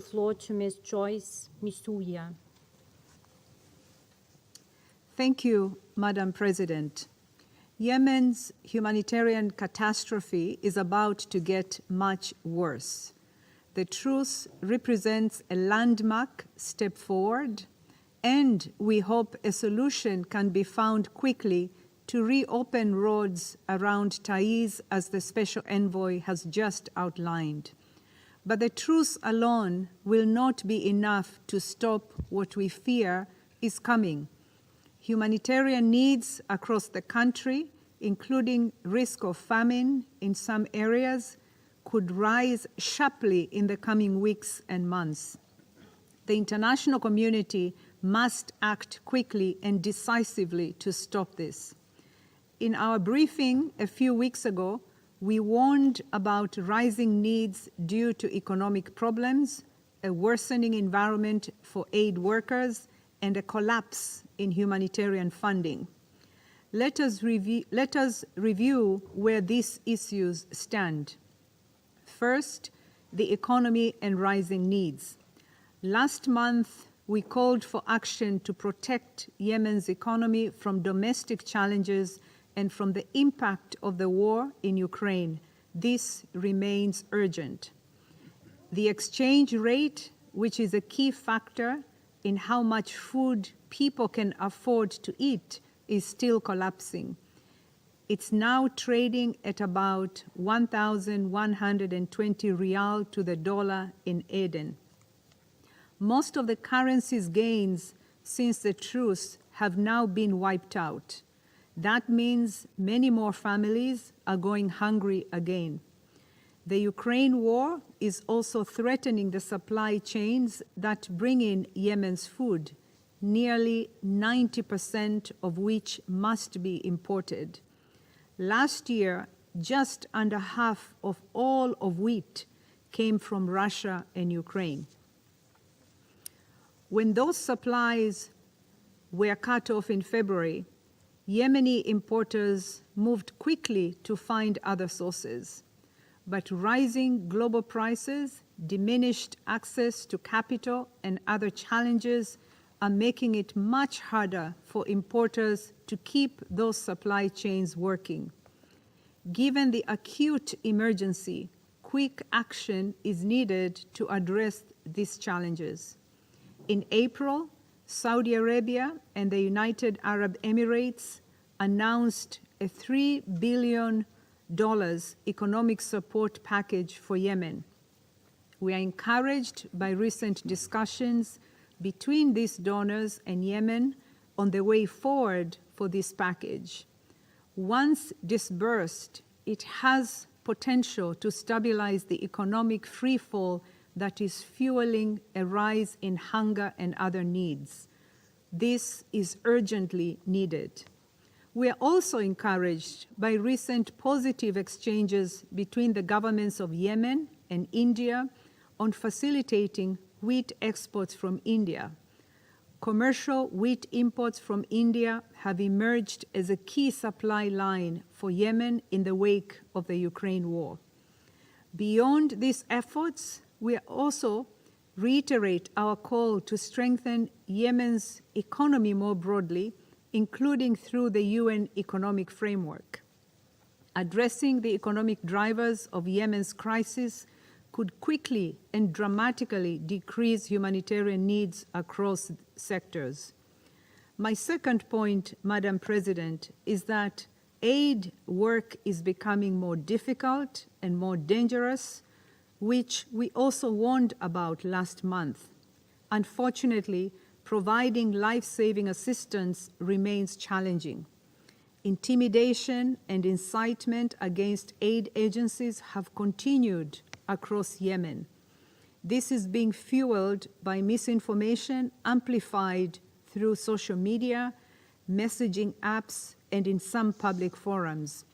Floor to Ms. Joyce Msuya. Thank you, Madam President. Yemen's humanitarian catastrophe is about to get much worse. The truce represents a landmark step forward, and we hope a solution can be found quickly to reopen roads around Taiz, as the Special Envoy has just outlined. But the truce alone will not be enough to stop what we fear is coming. Humanitarian needs across the country, including risk of famine in some areas, could rise sharply in the coming weeks and months. The international community must act quickly and decisively to stop this. In our briefing a few weeks ago, we warned about rising needs due to economic problems, a worsening environment for aid workers, and a collapse in humanitarian funding. Let us review where these issues stand. First, the economy and rising needs. Last month, we called for action to protect Yemen's economy from domestic challenges and from the impact of the war in Ukraine. This remains urgent. The exchange rate, which is a key factor in how much food people can afford to eat, is still collapsing. It's now trading at about 1,120 rial to the dollar in Aden. Most of the currency's gains since the truce have now been wiped out. That means many more families are going hungry again. The Ukraine war is also threatening the supply chains that bring in Yemen's food, nearly 90% of which must be imported. Last year, just under half of all of wheat came from Russia and Ukraine. When those supplies were cut off in February, Yemeni importers moved quickly to find other sources. But rising global prices, diminished access to capital, and other challenges are making it much harder for importers to keep those supply chains working. Given the acute emergency, quick action is needed to address these challenges. In April, Saudi Arabia and the United Arab Emirates announced a $3 billion economic support package for Yemen. We are encouraged by recent discussions between these donors and Yemen on the way forward for this package. Once disbursed, it has potential to stabilize the economic freefall that is fueling a rise in hunger and other needs. This is urgently needed. We are also encouraged by recent positive exchanges between the governments of Yemen and India on facilitating wheat exports from India. Commercial wheat imports from India have emerged as a key supply line for Yemen in the wake of the Ukraine war. Beyond these efforts, we also reiterate our call to strengthen Yemen's economy more broadly, including through the UN economic framework. Addressing the economic drivers of Yemen's crisis could quickly and dramatically decrease humanitarian needs across sectors. My second point, Madam President, is that aid work is becoming more difficult and more dangerous, which we also warned about last month. Unfortunately, providing life-saving assistance remains challenging. Intimidation and incitement against aid agencies have continued across Yemen. This is being fueled by misinformation amplified through social media, messaging apps, and in some public forums.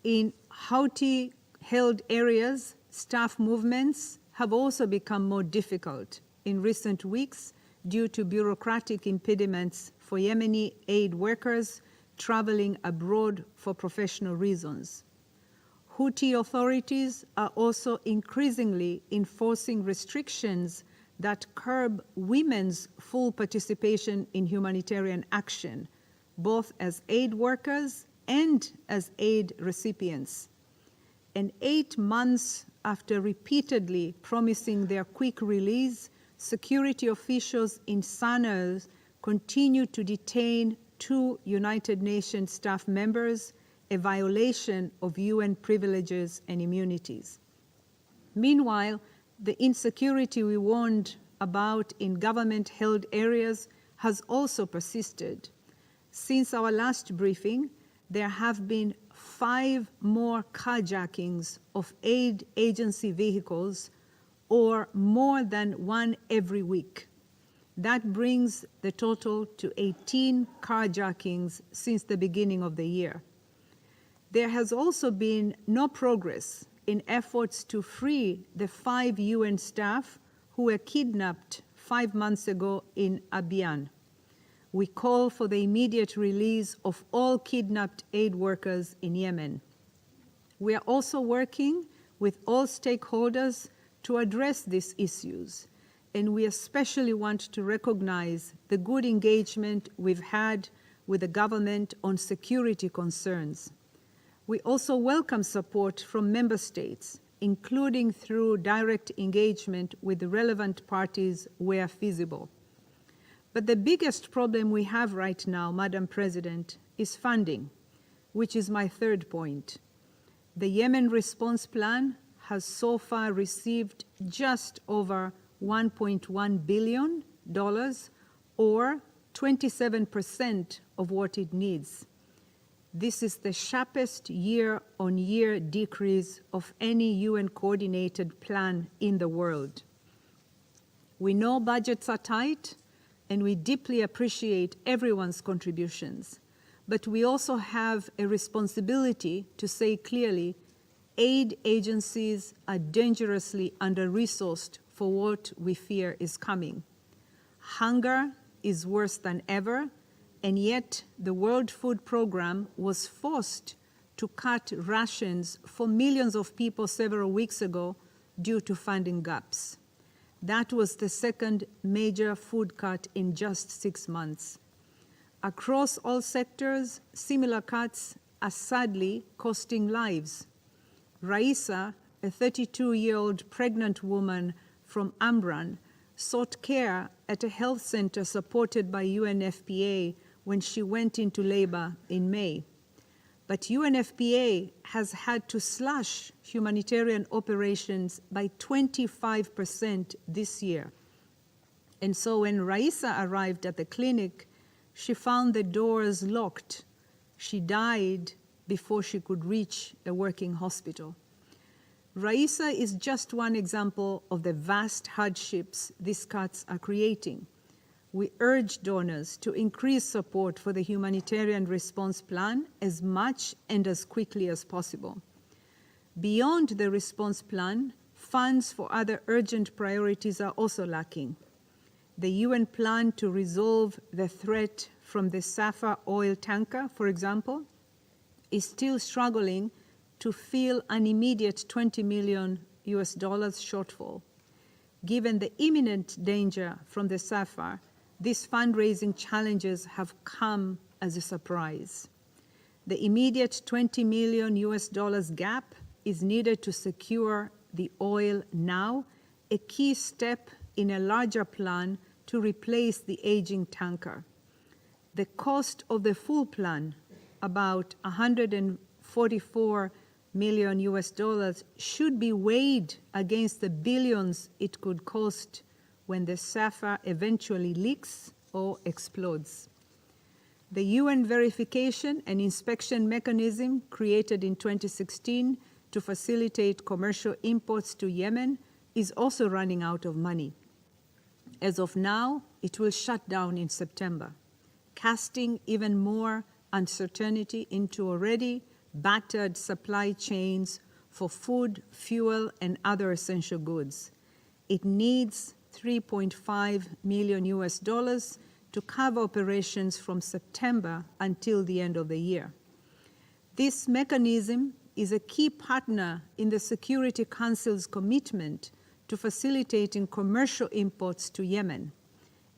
In Houthi-held areas, staff movements have also become more difficult in recent weeks due to bureaucratic impediments for Yemeni aid workers traveling abroad for professional reasons. Houthi authorities are also increasingly enforcing restrictions that curb women's full participation in humanitarian action, both as aid workers and as aid recipients. And 8 months after repeatedly promising their quick release, security officials in Sana'a continue to detain 2 United Nations staff members, a violation of UN privileges and immunities. Meanwhile, the insecurity we warned about in government-held areas has also persisted. Since our last briefing, there have been 5 more carjackings of aid agency vehicles, or more than 1 every week. That brings the total to 18 carjackings since the beginning of the year. There has also been no progress in efforts to free the 5 UN staff who were kidnapped 5 months ago in Abiyan. We call for the immediate release of all kidnapped aid workers in Yemen. We are also working with all stakeholders to address these issues, and we especially want to recognize the good engagement we've had with the government on security concerns. We also welcome support from member states, including through direct engagement with the relevant parties where feasible. But the biggest problem we have right now, Madam President, is funding, which is my third point. The Yemen response plan has so far received just over $1.1 billion, or 27% of what it needs. This is the sharpest year-on-year decrease of any UN-coordinated plan in the world. We know budgets are tight, and we deeply appreciate everyone's contributions. But we also have a responsibility to say clearly, aid agencies are dangerously under-resourced for what we fear is coming. Hunger is worse than ever, and yet the World Food Programme was forced to cut rations for millions of people several weeks ago due to funding gaps. That was the second major food cut in just 6 months. Across all sectors, similar cuts are sadly costing lives. Raisa, a 32-year-old pregnant woman from Amran, sought care at a health center supported by UNFPA when she went into labor in May. But UNFPA has had to slash humanitarian operations by 25% this year. And so when Raisa arrived at the clinic, she found the doors locked. She died before she could reach a working hospital. Raisa is just one example of the vast hardships these cuts are creating. We urge donors to increase support for the humanitarian response plan as much and as quickly as possible. Beyond the response plan, funds for other urgent priorities are also lacking. The UN plan to resolve the threat from the Safa oil tanker, for example, is still struggling to fill an immediate $20 million shortfall. Given the imminent danger from the Safa, these fundraising challenges have come as a surprise. The immediate $20 million gap is needed to secure the oil now, a key step in a larger plan to replace the aging tanker. The cost of the full plan, about $144 million, should be weighed against the billions it could cost when the Safa eventually leaks or explodes. The UN verification and inspection mechanism created in 2016 to facilitate commercial imports to Yemen is also running out of money. As of now, it will shut down in September, casting even more uncertainty into already battered supply chains for food, fuel, and other essential goods. It needs $3.5 million to cover operations from September until the end of the year. This mechanism is a key partner in the Security Council's commitment to facilitating commercial imports to Yemen.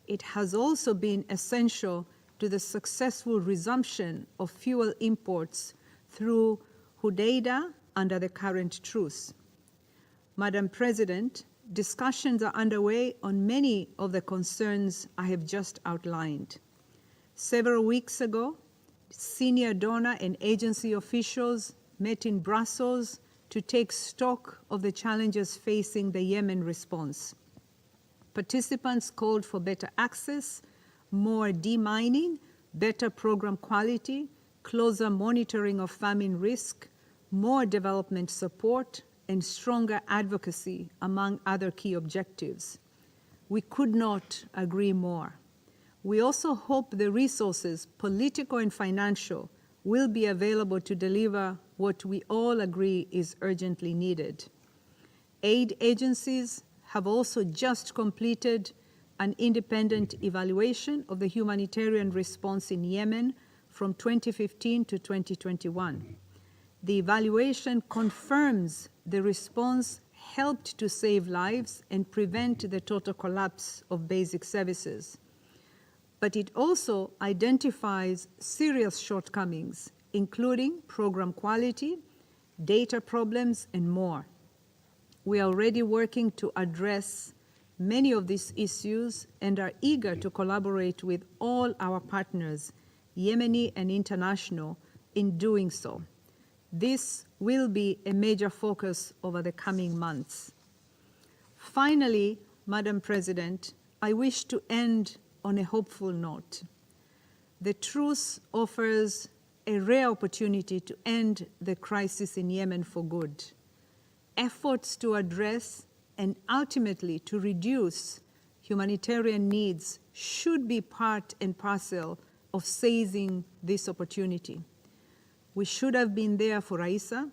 It has also been essential to the successful resumption of fuel imports through Hudaida under the current truce. Madam President, discussions are underway on many of the concerns I have just outlined. Several weeks ago, senior donor and agency officials met in Brussels to take stock of the challenges facing the Yemen response. Participants called for better access, more demining, better program quality, closer monitoring of famine risk, more development support, and stronger advocacy, among other key objectives. We could not agree more. We also hope the resources, political and financial, will be available to deliver what we all agree is urgently needed. Aid agencies have also just completed an independent evaluation of the humanitarian response in Yemen from 2015 to 2021. The evaluation confirms the response helped to save lives and prevent the total collapse of basic services. But it also identifies serious shortcomings, including program quality, data problems, and more. We are already working to address many of these issues and are eager to collaborate with all our partners, Yemeni and international, in doing so. This will be a major focus over the coming months. Finally, Madam President, I wish to end on a hopeful note. The truce offers a rare opportunity to end the crisis in Yemen for good. Efforts to address and ultimately to reduce humanitarian needs should be part and parcel of seizing this opportunity. We should have been there for Raisa.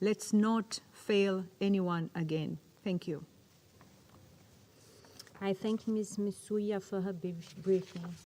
Let's not fail anyone again. Thank you. I thank Ms. Msuya for her briefing.